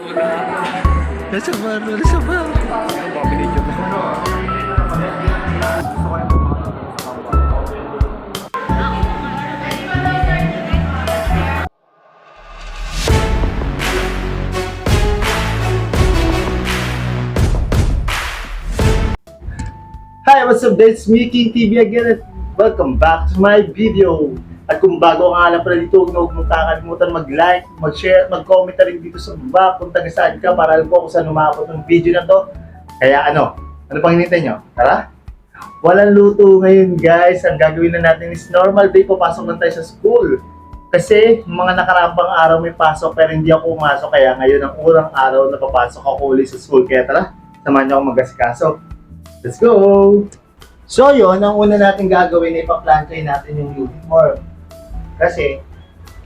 Nasa bar, nasa bar. Hi, what's up guys? Making TV again at welcome back to my video. At kung bago ka nga lang pala dito, huwag mong kakalimutan mag-like, mag-share, mag-comment na rin dito sa baba kung taga-saan ka para alam ko kung saan umabot ng video na to. Kaya ano pang hinintay nyo? Tara! Walang luto ngayon guys. Ang gagawin na natin is normal day, papasok lang tayo sa school. Kasi mga nakarampang araw may pasok pero hindi ako umasok, kaya ngayon ang urang araw na papasok ako ulit sa school. Kaya tara, samahan nyo ako mag-asikaso. Let's go! So yun, ang una natin gagawin ay ipa-planchain natin yung uniform. Kasi,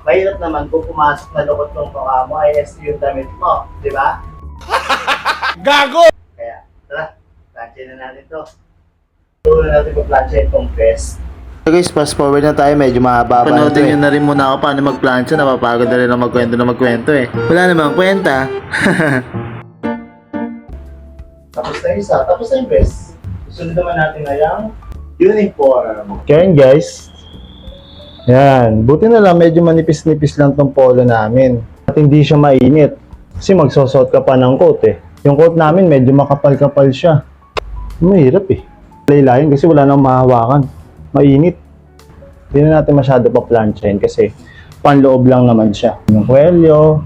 mahirap naman kung pumasok na lukot ng mukha mo ay yung damit mo, di ba? Gago! Kaya, tara, planchain na natin to. Una natin ipa-planchain itong vest. So guys, fast forward na tayo, medyo mahaba pa. Panoodin nyo na rin muna ako paano magplancha, napapagod na rin ang magkwento na eh. Wala namang kwenta. Tapos na isa, tapos na yung vest. Susunod naman natin na yung uniform. Kaya guys, yan, buti na lang medyo manipis-nipis lang tong polo namin. At hindi siya mainit. Kasi magsosot ka pa ng coat eh. Yung coat namin medyo makapal-kapal siya. Mahirap eh. Laylayin kasi wala nang mahawakan. Mainit. Hindi na natin masyado pa planchain kasi panloob lang naman siya. Yung kwelyo.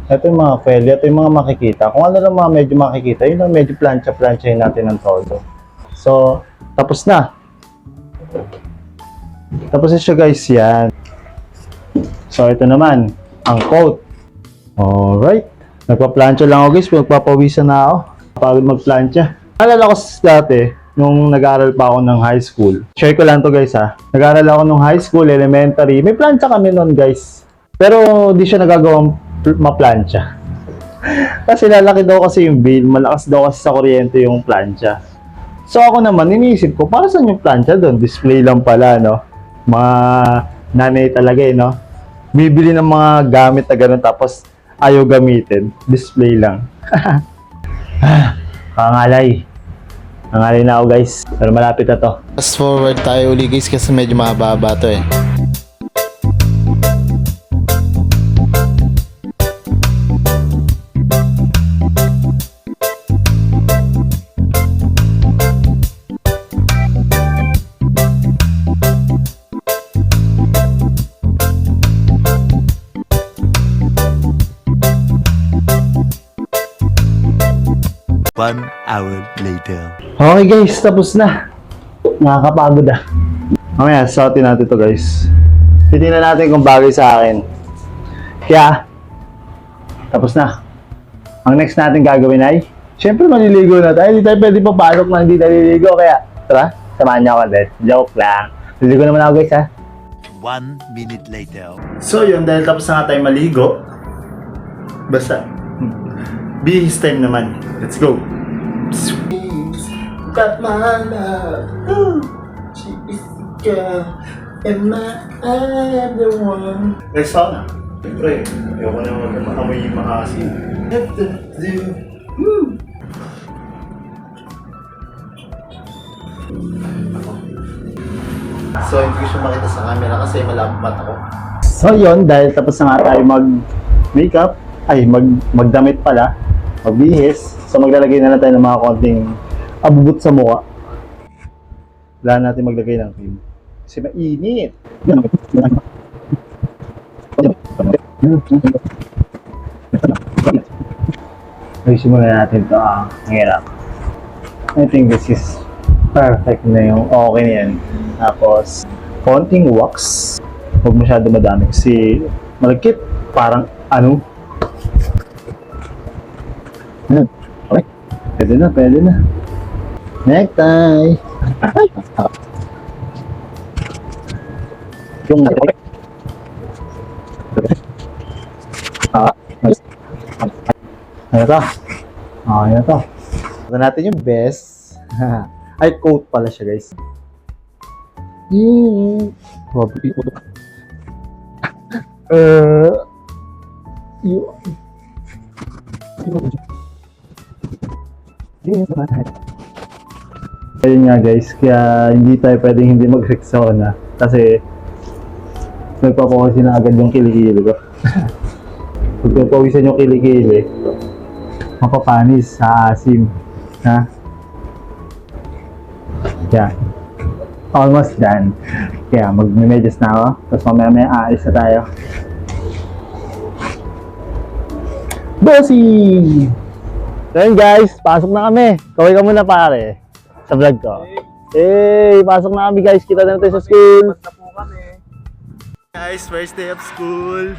Ito yung mga kwelyo. Ito yung mga makikita. Kung ano lang mga medyo makikita, yun lang medyo plancha-planchain natin ng todo. So, tapos na. Tapos na siya guys, yan. So, ito naman, ang coat. Alright. Nagpa-plancha lang ako guys, magpapawisan na ako. Pagod mag-plancha. Alala ko dati, nung nag-aaral pa ako ng high school. Share ko lang to guys ha. Nag-aaral ako nung high school, elementary. May plancha kami nun guys. Pero di siya nagagawang ma-plancha. Kasi lalaki daw kasi yung bill, malakas daw kasi sa kuryente yung plancha. So ako naman, iniisip ko, para saan yung plancha doon? Display lang pala, no? Mga nanay talaga eh, no? Bibili ng mga gamit na gano'n tapos ayaw gamitin. Display lang. Kangalay. Kangalay na ako guys. Pero malapit na to. Fast forward tayo uli guys kasi medyo mahaba to eh. One hour later. Okay guys, tapos na. Nakakapagod ah. Mamaya, suotin natin to guys. Titingnan natin kung bagay sa akin. Kaya, tapos na. Ang next natin gagawin ay, syempre maliligo na tayo. Hindi tayo pwede papalok na hindi naliligo. Kaya, tara, samahan niyo ako din. Joke lang. Liligo naman ako guys ha. 1 minute later. So yun, dahil tapos na nga tayo maligo. Basta, bihis time naman. Let's go. Got my love. Ooh, she is the girl. And my everyone. Next song na. Siyempre, ayoko na mag-amoy yung maasin. So hindi ko siya makita sa camera kasi malabo mata ko. So yun, dahil tapos na nga tayo mag-makeup, ay magdamit pala, magbihis. So maglalagay na lang tayo ng mga konting abubot sa mukha. Wala natin maglagay ng cream. Kasi mainit. Ayusin muna natin ito. Ang hirap. I think this is perfect na yung okay na yan. Tapos, konting wax. Huwag masyado madami kasi malagkit. Parang ano. Okay. Pwede na, pwede na. Necktie. Ay. Yung ano to? Ano to? Ito natin yung best. Ay, coat pala siya guys. Ayun nga guys, kaya hindi tayo pwedeng hindi mag-Rexona kasi nagpapawisin na agad yung kilikili ko. Pag nagpawisan yung kilikili, mapapanis sa asim. Ha? Yan. Almost done. Kaya mag-medyas na ako, tapos mamaya aalis na tayo. Bossy! Ayun guys, pasok na kami. Kaway ka muna pare sa vlog ko. Hey, pasok na kami guys. Kita na tayo sa school. Guys, first day of school.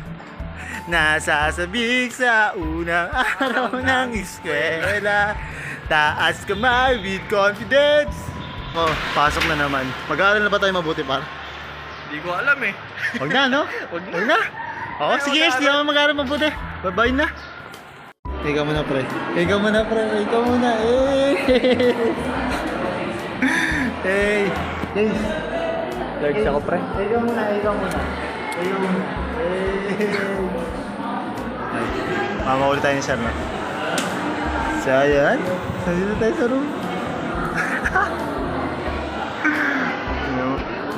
Nasasabik sa unang araw ng eskwela. Taas kamay with confidence. Oh, pasok na naman. Mag-aaral na ba tayo mabuti par? Hindi ko alam eh. Huwag na, no? Huwag na. Oo, sige guys, di ako mag-aaral mabuti. Bye-bye na. Ikaw muna, pre. Ikaw muna, pre. Ikaw muna. Hey. Hey. Large ako pre. Ikaw muna, ikaw muna. Ikaw muna. Ay, mamahuli tayo ni Sir, no? So, ayan. Nandito tayo sa room.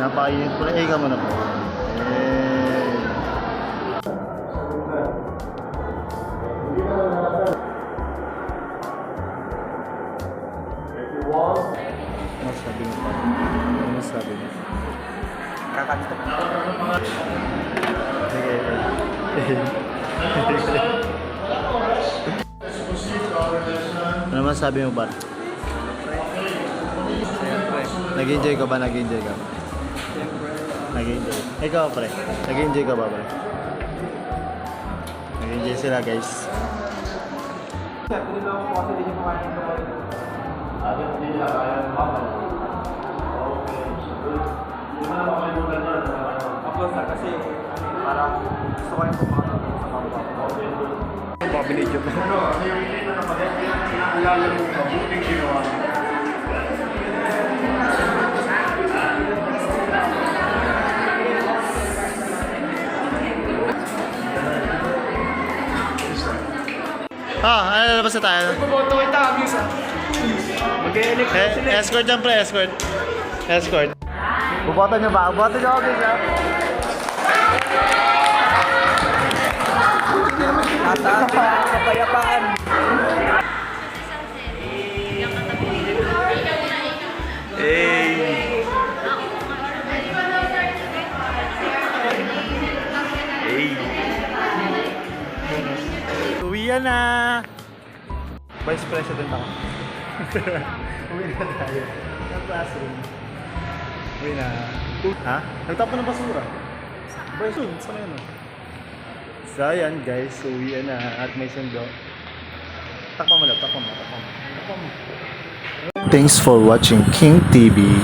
Napakainit po na. Ikaw muna po. Masabi mo pa. Masabi mo. Kakanto. Sige. Ano masabi mo ba? Nag-enjoy ka ba? Nag-enjoy ka? Nag-enjoy. Ikaw pre. Nag-enjoy ka ba pre? Nag-enjoy sila guys. Upload na kasi parang gusto ko yung pumakot sa kapwa ko. Baka binidyo ko. Ano labas na tayo? Pumoto ko yung tamis ah. Mag-e-elect sila. Escort yan pre, escort. Escort. Buboto nyo ba? Buboto nyo ako guys ha? Tataas pa ang kapayapaan. Hey! Hey! Uwian na! Vice President ako. Uwi na tayo. Sa classroom. Uwi na. Ha? Nagtapon ng basura. Basura, sa ngayon o. So ayan guys, uwi na at may sundo. Takpan mo lang, takpan mo. Thanks for watching King TV.